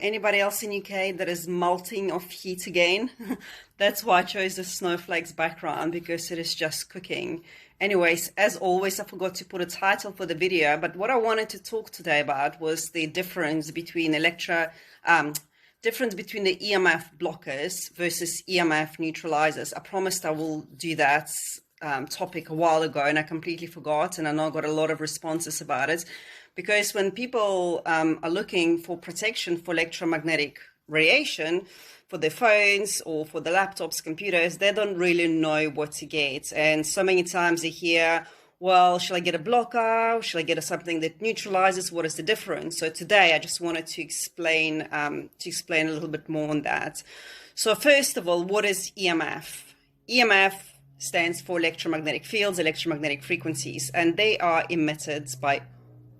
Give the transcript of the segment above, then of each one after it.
Anybody else in UK that is melting of heat again? That's why I chose the snowflakes background, because it is just cooking. Anyways, as always, I forgot to put a title for the video, but what I wanted to talk today about was the difference between difference between the EMF blockers versus EMF neutralizers. I promised I will do that topic a while ago, and I completely forgot, and I know I got a lot of responses about it. Because when people are looking for protection for electromagnetic radiation for their phones or for the laptops, computers, they don't really know what to get. And so many times they hear, well, shall I get a blocker? Shall I get something that neutralizes? What is the difference? So today I just wanted to explain a little bit more on that. So first of all, what is EMF? EMF stands for electromagnetic fields, electromagnetic frequencies, and they are emitted by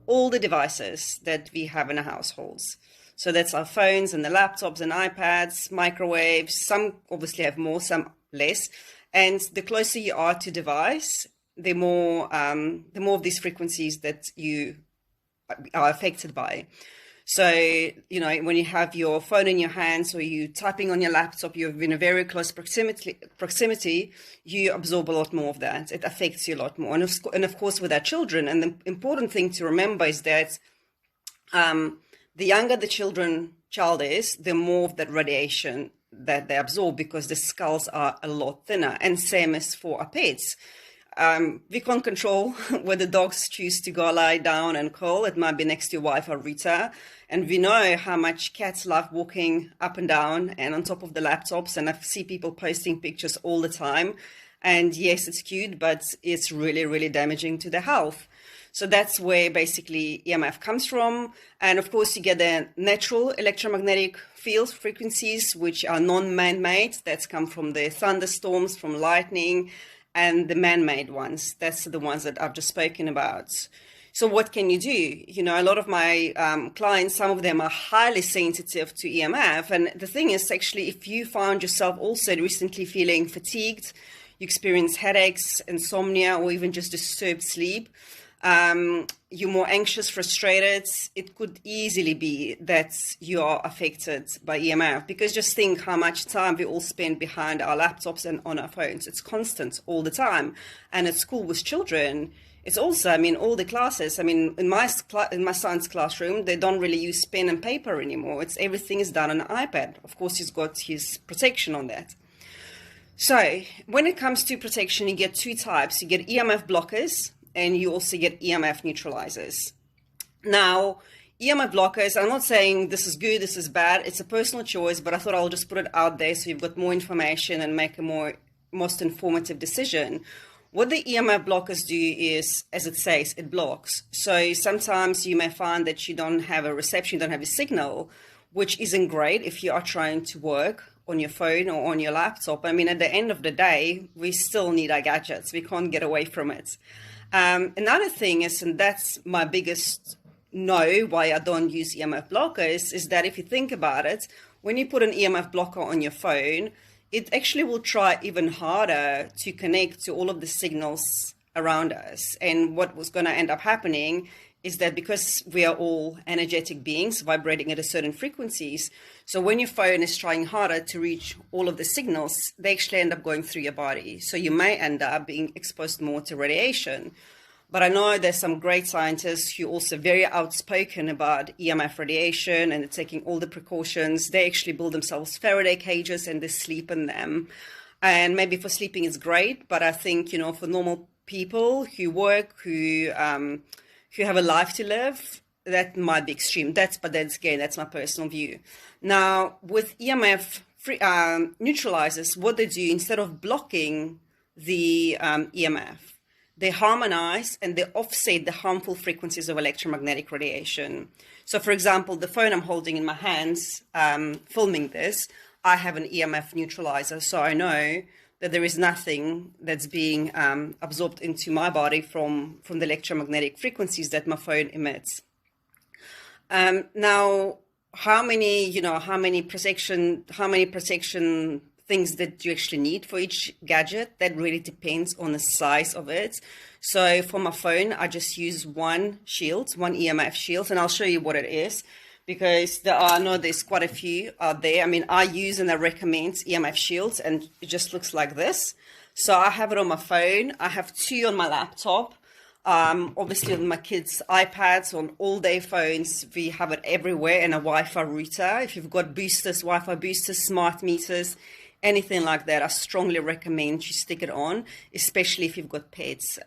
all the devices that we have in our households. So that's our phones and the laptops and iPads, microwaves. Some obviously have more, some less. And the closer you are to device, the more of these frequencies that you are affected by. So, when you have your phone in your hands or you typing on your laptop, you're in a very close proximity, you absorb a lot more of that. It affects you a lot more. And of course, with our children, and the important thing to remember is that the younger the child is, the more of that radiation that they absorb, because the skulls are a lot thinner. And same as for our pets. We can't control where the dogs choose to go lie down and curl. It might be next to your wife or Rita. And we know how much cats love walking up and down and on top of the laptops. And I see people posting pictures all the time. And yes, it's cute, but it's really, really damaging to their health. So that's where basically EMF comes from. And of course, you get the natural electromagnetic fields, frequencies, which are non-man-made. That's come from the thunderstorms, from lightning, and the man-made ones. That's the ones that I've just spoken about. So what can you do? A lot of my clients, some of them are highly sensitive to EMF. And the thing is, actually, if you found yourself also recently feeling fatigued, you experience headaches, insomnia, or even just disturbed sleep, you're more anxious, frustrated, it could easily be that you are affected by EMF. Because just think how much time we all spend behind our laptops and on our phones. It's constant all the time. And at school with children, it's also, all the classes, in my son's classroom, they don't really use pen and paper anymore. Everything is done on an iPad. Of course, he's got his protection on that. So when it comes to protection, you get two types. You get EMF blockers, and you also get EMF neutralizers. Now, EMF blockers, I'm not saying this is good, this is bad. It's a personal choice, but I thought I'll just put it out there so you've got more information and make a most informative decision. What the EMF blockers do is, as it says, it blocks. So sometimes you may find that you don't have a reception, you don't have a signal, which isn't great if you are trying to work on your phone or on your laptop. At the end of the day, we still need our gadgets. We can't get away from it. Another thing is, and that's my biggest no why I don't use EMF blockers, is that if you think about it, when you put an EMF blocker on your phone, it actually will try even harder to connect to all of the signals around us. And what was going to end up happening is that because we are all energetic beings vibrating at a certain frequencies, so when your phone is trying harder to reach all of the signals, they actually end up going through your body. So you may end up being exposed more to radiation. But I know there's some great scientists who are also very outspoken about EMF radiation and taking all the precautions. They actually build themselves Faraday cages and they sleep in them. And maybe for sleeping it's great, but I think, for normal people who work, who have a life to live, that might be extreme. That's my personal view. Now, with EMF neutralizers, what they do, instead of blocking the EMF, they harmonize and they offset the harmful frequencies of electromagnetic radiation. So, for example, the phone I'm holding in my hands, filming this, I have an EMF neutralizer, so I know that there is nothing that's being absorbed into my body from the electromagnetic frequencies that my phone emits. Now, how many protection things that you actually need for each gadget, that really depends on the size of it. So for my phone, I just use one EMF shield, and I'll show you what it is, because I know there's quite a few out there. I mean, I use and I recommend EMF shields, and it just looks like this. So I have it on my phone. I have 2 on my laptop. Obviously on my kids' iPads, on all their phones, we have it everywhere, and a Wi-Fi router. If you've got boosters, Wi-Fi boosters, smart meters, anything like that, I strongly recommend you stick it on, especially if you've got pets.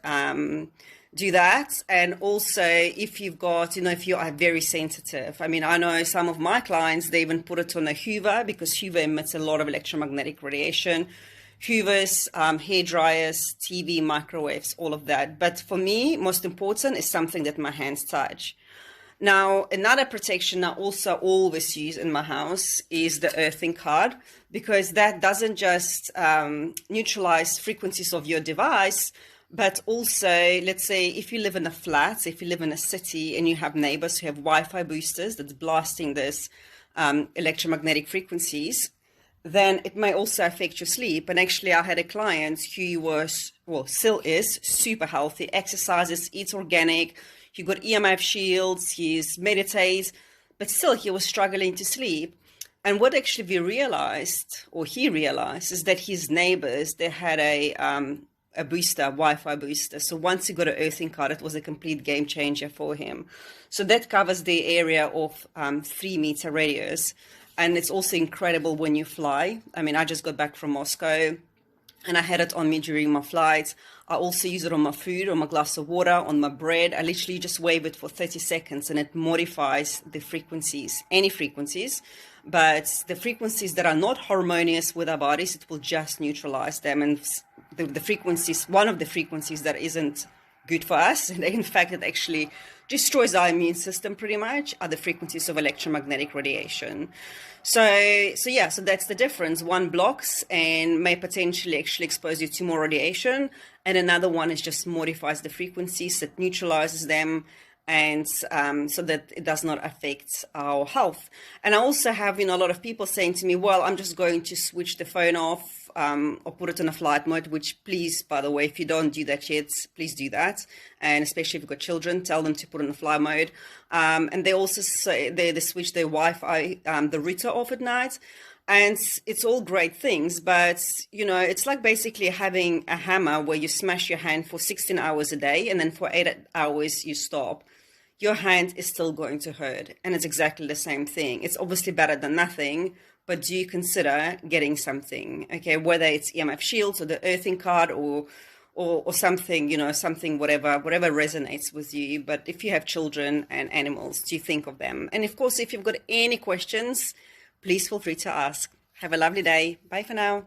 Do that. And also if you've got, if you are very sensitive. I mean, I know some of my clients, they even put it on a Hoover, because Hoover emits a lot of electromagnetic radiation. Hoovers, hair dryers, TV, microwaves, all of that. But for me, most important is something that my hands touch. Now, another protection I also always use in my house is the earthing card, because that doesn't just neutralize frequencies of your device, but also, let's say, if you live in a flat, if you live in a city and you have neighbors who have Wi-Fi boosters that's blasting this electromagnetic frequencies, then it may also affect your sleep. And actually, I had a client who was, still is, super healthy, exercises, eats organic, he got EMF shields, he's meditates, but still he was struggling to sleep. And what actually we realized, or he realized, is that his neighbors, they had a booster, Wi-Fi booster. So once he got an earthing card, it was a complete game changer for him. So that covers the area of 3-meter radius. And it's also incredible when you fly. I mean, I just got back from Moscow and I had it on me during my flight. I also use it on my food, on my glass of water, on my bread. I literally just wave it for 30 seconds and it modifies the frequencies, any frequencies. But the frequencies that are not harmonious with our bodies, it will just neutralize them. And the frequencies, one of the frequencies that isn't good for us, and in fact it actually destroys our immune system pretty much, are the frequencies of electromagnetic radiation. So that's the difference. One blocks and may potentially actually expose you to more radiation, and another one is just modifies the frequencies, that neutralizes them, and so that it does not affect our health. And I also have, a lot of people saying to me, well, I'm just going to switch the phone off or put it on a flight mode, which, please, by the way, if you don't do that yet, please do that. And especially if you've got children, tell them to put it on a flight mode. And they also say they switch their Wi-Fi, the router off at night. And it's all great things, but, it's like basically having a hammer where you smash your hand for 16 hours a day, and then for 8 hours you stop. Your hand is still going to hurt. And it's exactly the same thing. It's obviously better than nothing, but do you consider getting something, okay? Whether it's EMF shields or the earthing card or something, something, whatever resonates with you. But if you have children and animals, do you think of them? And of course, if you've got any questions, please feel free to ask. Have a lovely day. Bye for now.